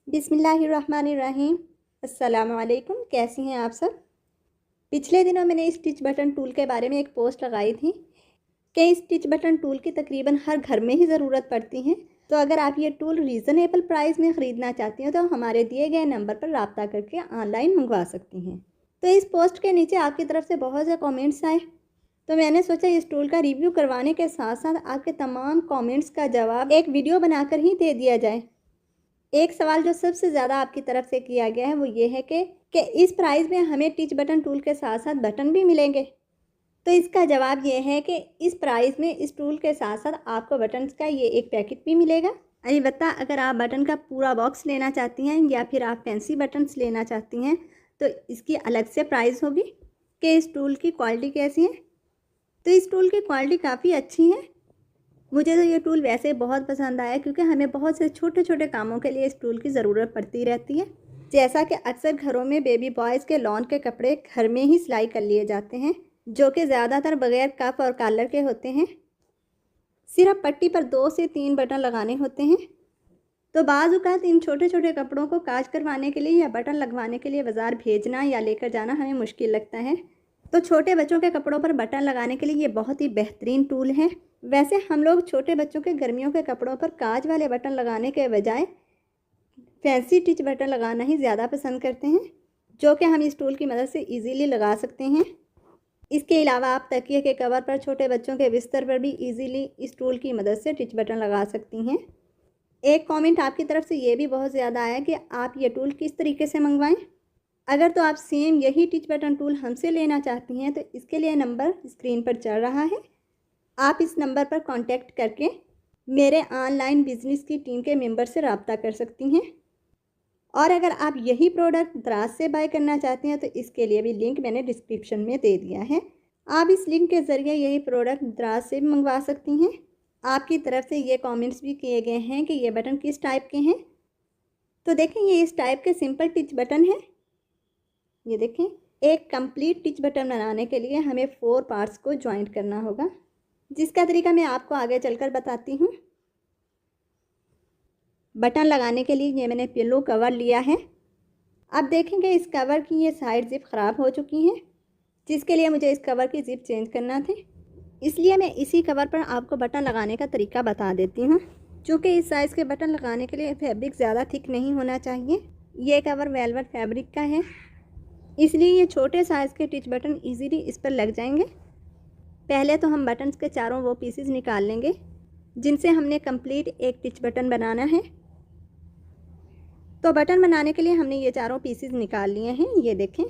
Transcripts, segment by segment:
बिस्मिल्लाहिर्रहमानिर्रहीम। अस्सलाम वालेकुम। कैसी हैं आप सब। पिछले दिनों मैंने स्टिच बटन टूल के बारे में एक पोस्ट लगाई थी कि स्टिच बटन टूल की तकरीबन हर घर में ही ज़रूरत पड़ती है। तो अगर आप ये टूल रीज़नेबल प्राइस में ख़रीदना चाहती हैं तो हमारे दिए गए नंबर पर रब्ता करके ऑनलाइन मंगवा सकती हैं। तो इस पोस्ट के नीचे आपकी तरफ से बहुत से कमेंट्स आए, तो मैंने सोचा इस टूल का रिव्यू करवाने के साथ साथ आपके तमाम कमेंट्स का जवाब एक वीडियो बनाकर ही दे दिया जाए। एक सवाल जो सबसे ज़्यादा आपकी तरफ से किया गया है वो ये है कि इस प्राइस में हमें टिच बटन टूल के साथ साथ बटन भी मिलेंगे। तो इसका जवाब ये है कि इस प्राइस में इस टूल के साथ साथ आपको बटन्स का ये एक पैकेट भी मिलेगा। अलबत्ता अगर आप बटन का पूरा बॉक्स लेना चाहती हैं या फिर आप फैंसी बटन्स लेना चाहती हैं तो इसकी अलग से प्राइस होगी कि इस टूल की क्वालिटी कैसी है। तो इस टूल की क्वालिटी काफ़ी अच्छी है। मुझे तो ये टूल वैसे बहुत पसंद आया क्योंकि हमें बहुत से छोटे छोटे कामों के लिए इस टूल की ज़रूरत पड़ती रहती है। जैसा कि अक्सर घरों में बेबी बॉयज़ के लॉन के कपड़े घर में ही सिलाई कर लिए जाते हैं, जो कि ज़्यादातर बग़ैर कफ और कॉलर के होते हैं। सिर्फ पट्टी पर 2 से 3 बटन लगाने होते हैं। तो बाज़ औक़ात इन छोटे छोटे कपड़ों को काज करवाने के लिए या बटन लगवाने के लिए बाज़ार भेजना या लेकर जाना हमें मुश्किल लगता है। तो छोटे बच्चों के कपड़ों पर बटन लगाने के लिए ये बहुत ही बेहतरीन टूल है। वैसे हम लोग छोटे बच्चों के गर्मियों के कपड़ों पर काज वाले बटन लगाने के बजाय फैंसी टिच बटन लगाना ही ज़्यादा पसंद करते हैं, जो कि हम इस टूल की मदद से इजीली लगा सकते हैं। इसके अलावा आप तकिए के कवर पर छोटे बच्चों के बिस्तर पर भी इजीली इस टूल की मदद से टिच बटन लगा सकती हैं। एक कमेंट आपकी तरफ से ये भी बहुत ज़्यादा आया कि आप ये टूल किस तरीके से मंगवाएं। अगर तो आप सेम यही टिच बटन टूल हमसे लेना चाहती हैं तो इसके लिए नंबर स्क्रीन पर चल रहा है। आप इस नंबर पर कांटेक्ट करके मेरे ऑनलाइन बिजनेस की टीम के मेंबर से रब्ता कर सकती हैं। और अगर आप यही प्रोडक्ट दराज से बाय करना चाहते हैं तो इसके लिए भी लिंक मैंने डिस्क्रिप्शन में दे दिया है। आप इस लिंक के ज़रिए यही प्रोडक्ट दराज से भी मंगवा सकती हैं। आपकी तरफ से ये कमेंट्स भी किए गए हैं कि ये बटन किस टाइप के हैं। तो देखें, ये इस टाइप के सिंपल टिच बटन है। ये देखें, एक कंप्लीट टिच बटन बनाने के लिए हमें 4 पार्ट्स को ज्वाइंट करना होगा, जिसका तरीका मैं आपको आगे चलकर बताती हूँ। बटन लगाने के लिए ये मैंने पिल्लो कवर लिया है। अब देखेंगे इस कवर की ये साइड ज़िप ख़राब हो चुकी हैं, जिसके लिए मुझे इस कवर की ज़िप चेंज करना थी। इसलिए मैं इसी कवर पर आपको बटन लगाने का तरीका बता देती हूँ। चूँकि इस साइज़ के बटन लगाने के लिए फैब्रिक ज़्यादा थिक नहीं होना चाहिए। ये कवर वेलवेट फैब्रिक का है, इसलिए ये छोटे साइज़ के टिच बटन ईज़िली इस पर लग जाएंगे। पहले तो हम बटन्स के चारों वो पीसेस निकाल लेंगे जिनसे हमने कंप्लीट एक टिच बटन बनाना है। तो बटन बनाने के लिए हमने ये चारों पीसेस निकाल लिए हैं। ये देखें,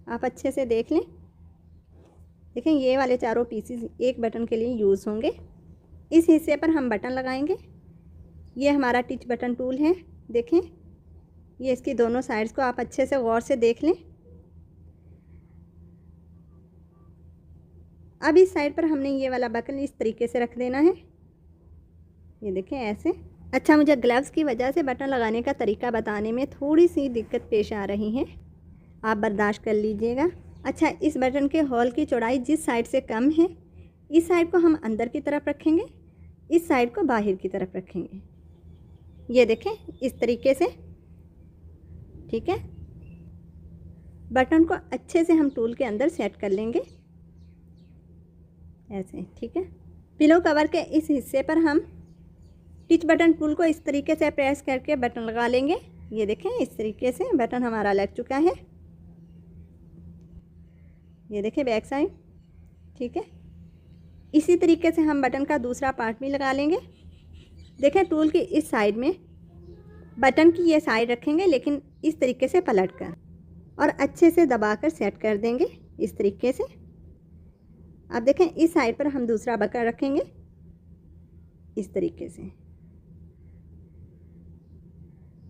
आप अच्छे से देख लें। देखें, ये वाले चारों पीसेस एक बटन के लिए यूज़ होंगे। इस हिस्से पर हम बटन लगाएंगे। ये हमारा टिच बटन टूल है। देखें, ये इसकी दोनों साइड्स को आप अच्छे से गौर से देख लें। अब इस साइड पर हमने ये वाला बटन इस तरीके से रख देना है। ये देखें, ऐसे। अच्छा, मुझे ग्लव्स की वजह से बटन लगाने का तरीका बताने में थोड़ी सी दिक्कत पेश आ रही है, आप बर्दाश्त कर लीजिएगा। अच्छा, इस बटन के होल की चौड़ाई जिस साइड से कम है, इस साइड को हम अंदर की तरफ रखेंगे, इस साइड को बाहर की तरफ रखेंगे। ये देखें, इस तरीके से। ठीक है, बटन को अच्छे से हम टूल के अंदर सेट कर लेंगे, ऐसे। ठीक है, पिलो कवर के इस हिस्से पर हम टिच बटन टूल को इस तरीके से प्रेस करके बटन लगा लेंगे। ये देखें, इस तरीके से बटन हमारा लग चुका है। ये देखें बैक साइड। ठीक है, इसी तरीके से हम बटन का दूसरा पार्ट भी लगा लेंगे। देखें, टूल की इस साइड में बटन की ये साइड रखेंगे, लेकिन इस तरीके से पलट कर और अच्छे से दबाकर सेट कर देंगे इस तरीके से। अब देखें, इस साइड पर हम दूसरा बटन रखेंगे इस तरीके से।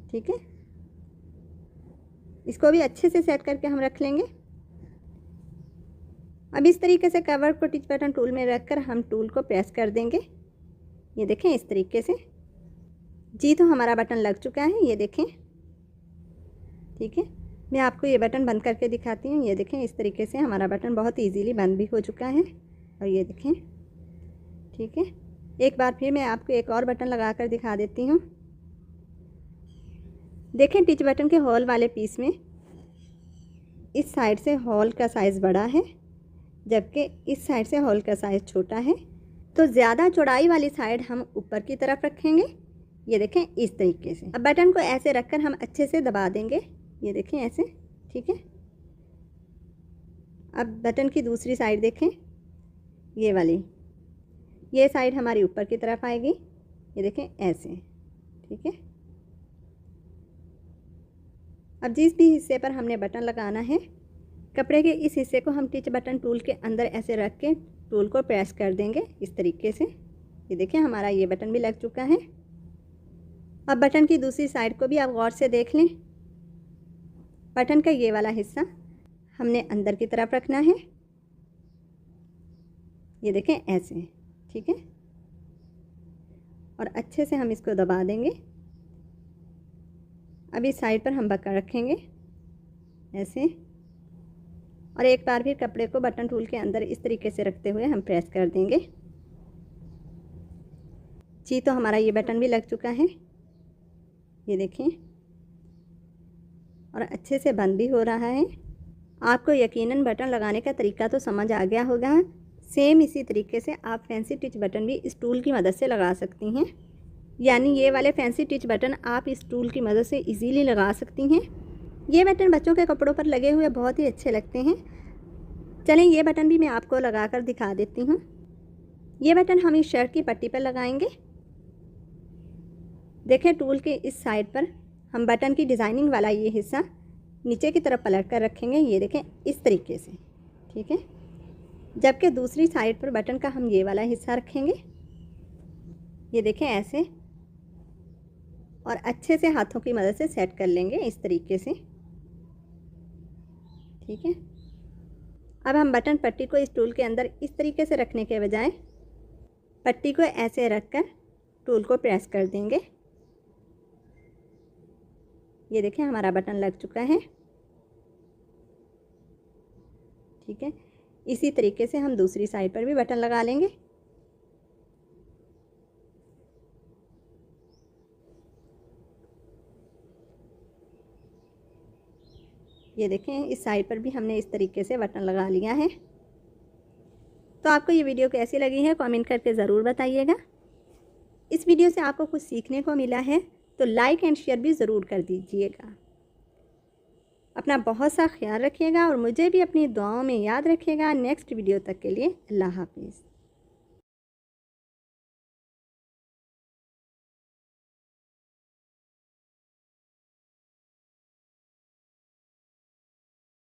ठीक है, इसको भी अच्छे से सेट करके हम रख लेंगे। अब इस तरीके से कवर को टिच बटन टूल में रखकर हम टूल को प्रेस कर देंगे। ये देखें, इस तरीके से। जी, तो हमारा बटन लग चुका है। ये देखें। ठीक है, मैं आपको ये बटन बंद करके दिखाती हूँ। ये देखें, इस तरीके से हमारा बटन बहुत इजीली बंद भी हो चुका है। और ये देखें। ठीक है, एक बार फिर मैं आपको एक और बटन लगा कर दिखा देती हूँ। देखें टिच बटन के हॉल वाले पीस में इस साइड से हॉल का साइज़ बड़ा है, जबकि इस साइड से हॉल का साइज़ छोटा है। तो ज़्यादा चौड़ाई वाली साइड हम ऊपर की तरफ रखेंगे। ये देखें इस तरीके से। अब बटन को ऐसे रखकर हम अच्छे से दबा देंगे। ये देखें ऐसे, ठीक है। अब बटन की दूसरी साइड देखें, ये वाली, ये साइड हमारी ऊपर की तरफ आएगी। ये देखें ऐसे, ठीक है। अब जिस भी हिस्से पर हमने बटन लगाना है, कपड़े के इस हिस्से को हम टिच बटन टूल के अंदर ऐसे रख के टूल को प्रेस कर देंगे इस तरीके से। ये देखें हमारा ये बटन भी लग चुका है। अब बटन की दूसरी साइड को भी आप गौर से देख लें। बटन का ये वाला हिस्सा हमने अंदर की तरफ रखना है। ये देखें ऐसे, ठीक है। और अच्छे से हम इसको दबा देंगे। अब इस साइड पर हम बक्का रखेंगे ऐसे, और एक बार फिर कपड़े को बटन टूल के अंदर इस तरीके से रखते हुए हम प्रेस कर देंगे। जी, तो हमारा ये बटन भी लग चुका है। ये देखें, और अच्छे से बंद भी हो रहा है। आपको यकीनन बटन लगाने का तरीका तो समझ आ गया होगा। सेम इसी तरीके से आप फैंसी टिच बटन भी इस टूल की मदद से लगा सकती हैं। यानी ये वाले फैंसी टिच बटन आप इस टूल की मदद से इजीली लगा सकती हैं। ये बटन बच्चों के कपड़ों पर लगे हुए बहुत ही अच्छे लगते हैं। चलें ये बटन भी मैं आपको लगा कर दिखा देती हूँ। ये बटन हम इस शर्ट की पट्टी पर लगाएंगे। देखें टूल के इस साइड पर हम बटन की डिज़ाइनिंग वाला ये हिस्सा नीचे की तरफ पलट कर रखेंगे। ये देखें इस तरीके से, ठीक है। जबकि दूसरी साइड पर बटन का हम ये वाला हिस्सा रखेंगे। ये देखें ऐसे, और अच्छे से हाथों की मदद से सेट कर लेंगे इस तरीके से, ठीक है। अब हम बटन पट्टी को इस टूल के अंदर इस तरीके से रखने के बजाय पट्टी को ऐसे रखकर टूल को प्रेस कर देंगे। ये देखें हमारा बटन लग चुका है, ठीक है। इसी तरीके से हम दूसरी साइड पर भी बटन लगा लेंगे। ये देखें इस साइड पर भी हमने इस तरीके से बटन लगा लिया है। तो आपको ये वीडियो कैसी लगी है कमेंट करके ज़रूर बताइएगा। इस वीडियो से आपको कुछ सीखने को मिला है तो लाइक एंड शेयर भी ज़रूर कर दीजिएगा। अपना बहुत सा ख्याल रखिएगा और मुझे भी अपनी दुआओं में याद रखिएगा। नेक्स्ट वीडियो तक के लिए अल्लाह हाफिज़।